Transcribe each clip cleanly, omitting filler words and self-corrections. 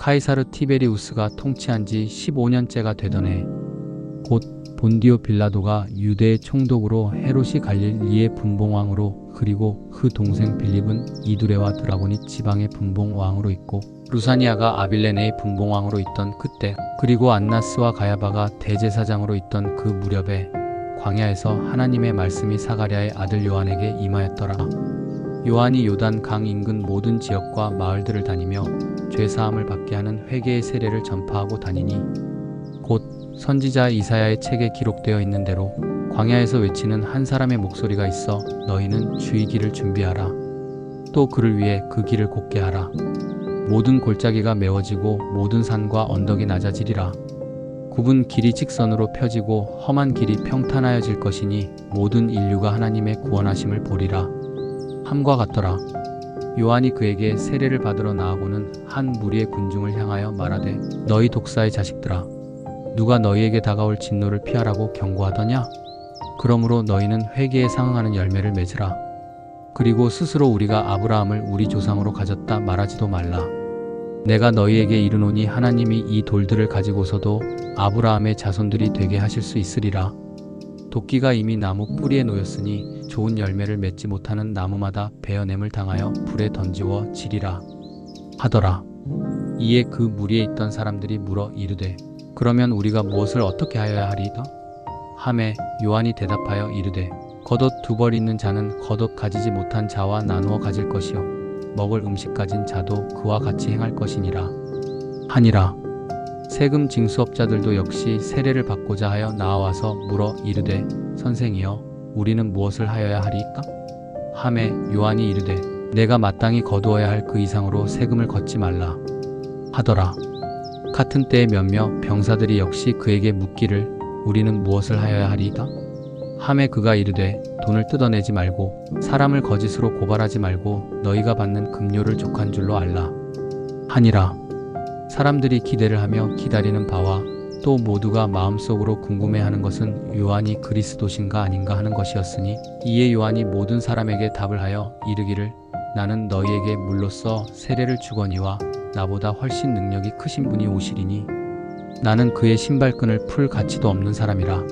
카이사르 티베리우스가 통치한 지 15년째가 되던 해, 곧 본디오 빌라도가 유대의 총독으로, 헤롯이 갈릴리의 분봉왕으로, 그리고 그 동생 빌립은 이두레와 드라고니 지방의 분봉왕으로 있고, 루사니아가 아빌레네의 분봉왕으로 있던 그때, 그리고 안나스와 가야바가 대제사장으로 있던 그 무렵에 광야에서 하나님의 말씀이 사가랴의 아들 요한에게 임하였더라. 요한이 요단 강 인근 모든 지역과 마을들을 다니며 죄사함을 받게 하는 회개의 세례를 전파하고 다니니, 곧 선지자 이사야의 책에 기록되어 있는 대로 광야에서 외치는 한 사람의 목소리가 있어 너희는 주의 길을 준비하라. 또 그를 위해 그 길을 곧게 하라. 모든 골짜기가 메워지고 모든 산과 언덕이 낮아지리라. 굽은 길이 직선으로 펴지고 험한 길이 평탄하여질 것이니 모든 인류가 하나님의 구원하심을 보리라. 함과 같더라. 요한이 그에게 세례를 받으러 나아고는 한 무리의 군중을 향하여 말하되 너희 독사의 자식들아, 누가 너희에게 다가올 진노를 피하라고 경고하더냐? 그러므로 너희는 회개에 상응하는 열매를 맺으라. 그리고 스스로 우리가 아브라함을 우리 조상으로 가졌다 말하지도 말라. 내가 너희에게 이르노니 하나님이 이 돌들을 가지고서도 아브라함의 자손들이 되게 하실 수 있으리라. 도끼가 이미 나무 뿌리에 놓였으니 좋은 열매를 맺지 못하는 나무마다 베어냄을 당하여 불에 던지워 지리라 하더라. 이에 그 무리에 있던 사람들이 물어 이르되 그러면 우리가 무엇을 어떻게 하여야 하리이까? 하매 요한이 대답하여 이르되 겉옷 두 벌 있는 자는 겉옷 가지지 못한 자와 나누어 가질 것이요 먹을 음식 가진 자도 그와 같이 행할 것이니라 하니라. 세금 징수업자들도 역시 세례를 받고자 하여 나와서 물어 이르되 선생이여 우리는 무엇을 하여야 하리이까? 하매 요한이 이르되 내가 마땅히 거두어야 할 그 이상으로 세금을 걷지 말라 하더라. 같은 때에 몇몇 병사들이 역시 그에게 묻기를 우리는 무엇을 하여야 하리이까? 하매 그가 이르되 돈을 뜯어내지 말고 사람을 거짓으로 고발하지 말고 너희가 받는 급료를 족한 줄로 알라 하니라. 사람들이 기대를 하며 기다리는 바와 또 모두가 마음속으로 궁금해하는 것은 요한이 그리스도신가 아닌가 하는 것이었으니, 이에 요한이 모든 사람에게 답을 하여 이르기를 나는 너희에게 물로써 세례를 주거니와 나보다 훨씬 능력이 크신 분이 오시리니 나는 그의 신발끈을 풀 가치도 없는 사람이라.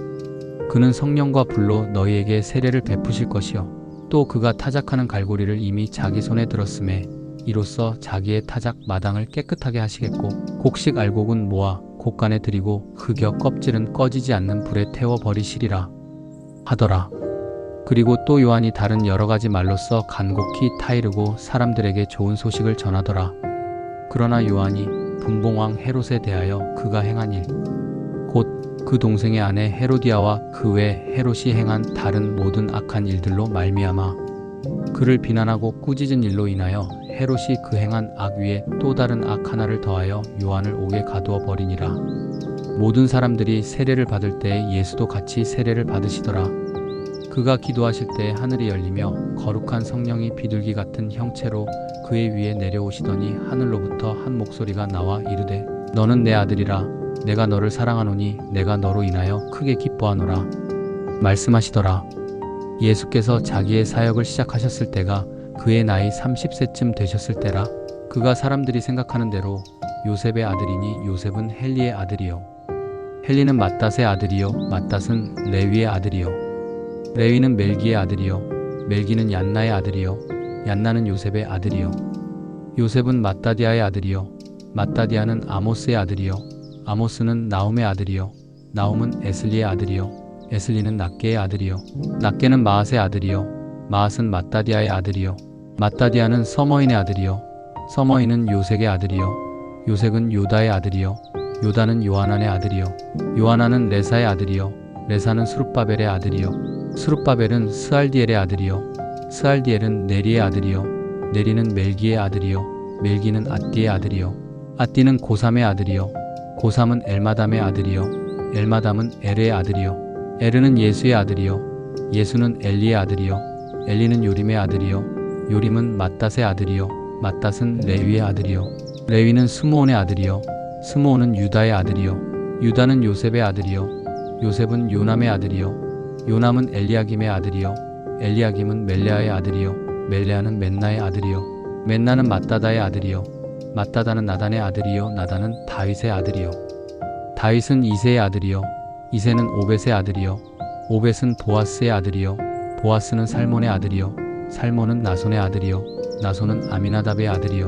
그는 성령과 불로 너희에게 세례를 베푸실 것이요 또 그가 타작하는 갈고리를 이미 자기 손에 들었음에 이로써 자기의 타작 마당을 깨끗하게 하시겠고 곡식 알곡은 모아 곡간에 들이고 흙여 껍질은 꺼지지 않는 불에 태워 버리시리라 하더라. 그리고 또 요한이 다른 여러 가지 말로써 간곡히 타이르고 사람들에게 좋은 소식을 전하더라. 그러나 요한이 분봉왕 헤롯에 대하여 그가 행한 일, 곧 그 동생의 아내 헤로디아와 그 외 헤롯이 행한 다른 모든 악한 일들로 말미암아 그를 비난하고 꾸짖은 일로 인하여 헤롯이 그 행한 악 위에 또 다른 악 하나를 더하여 요한을 옥에 가두어 버리니라. 모든 사람들이 세례를 받을 때에 예수도 같이 세례를 받으시더라. 그가 기도하실 때 하늘이 열리며 거룩한 성령이 비둘기 같은 형체로 그의 위에 내려오시더니 하늘로부터 한 목소리가 나와 이르되 너는 내 아들이라. 내가 너를 사랑하노니 내가 너로 인하여 크게 기뻐하노라 말씀하시더라. 예수께서 자기의 사역을 시작하셨을 때가 그의 나이 30세쯤 되셨을 때라. 그가 사람들이 생각하는 대로 요셉의 아들이니 요셉은 헬리의 아들이요 헬리는 맏닷의 아들이요 맏닷은 레위의 아들이요 레위는 멜기의 아들이요 멜기는 얀나의 아들이요 얀나는 요셉의 아들이요 요셉은 맏다디아의 아들이요 맏다디아는 아모스의 아들이요 아모스는 나움의 아들이요 나움은 에슬리의 아들이요 에슬리는 낫게의 아들이요 낫게는 마앗의 아들이요 마앗은 맏다디아의 아들이요 맏다디아는 서머인의 아들이요 서머인은 요색의 아들이요 요색은 요다의 아들이요 요다는 요하난의 아들이요 요하난은 레사의 아들이요 레사는 스룹바벨의 아들이요 스룹바벨은 스알디엘의 아들이요 스알디엘은 네리의 아들이요 네리는 멜기의 아들이요 멜기는 앗디의 아들이요 앗디는 고삼의 아들이요 고삼은 엘마담의 아들이요 엘마담은 에르의 아들이요 에르는 예수의 아들이요 예수는 엘리의 아들이요 엘리는 요림의 아들이요 요림은 맏닷의 아들이요 맏닷은 레위의 아들이요 레위는 스므온의 아들이요 스므온은 유다의 아들이요 유다는 요셉의 아들이요 요셉은 요남의 아들이요 요남은 엘리야김의 아들이요 엘리야김은 멜레아의 아들이요 멜레아는 맨나의 아들이요 맨나는 맏다다의 아들이요 맏다단은 나단의 아들이요 나단은 다윗의 아들이요 다윗은 이새의 아들이요 이새는 오벳의 아들이요 오벳은 보아스의 아들이요 보아스는 살몬의 아들이요 살몬은 나손의 아들이요 나손은 아미나답의 아들이요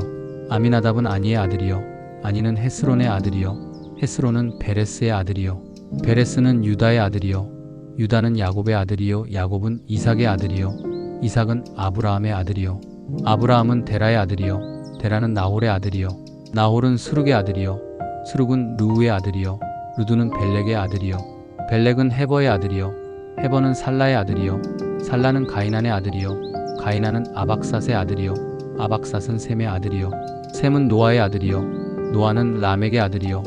아미나답은 아니의 아들이요 아니는 헤스론의 아들이요 헤스론은 베레스의 아들이요 베레스는 유다의 아들이요 유다는 야곱의 아들이요 야곱은 이삭의 아들이요 이삭은 아브라함의 아들이요 아브라함은 데라의 아들이요 데라는 나홀의 아들이요 나홀은 스룩의 아들이요 스룩은 르우의 아들이요 르두는 벨렉의 아들이요 벨렉은 헤버의 아들이요 헤버는 살라의 아들이요 살라는 가이난의 아들이요 가이난은 아박삿의 아들이요 아박삿은 셈의 아들이요 셈은 노아의 아들이요 노아는 라멕의 아들이요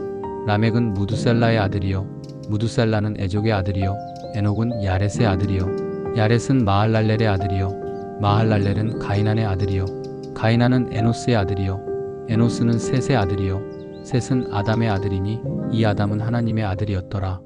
라멕은 무두셀라의 아들이요 무두셀라는 에족의 아들이요 에녹은 야렛의 아들이요 야렛은 마할랄렐의 아들이요 마할랄렐은 가이난의 아들이요 가이난은 에노스의 아들이요 에노스는 셋의 아들이요 셋은 아담의 아들이니 이 아담은 하나님의 아들이었더라.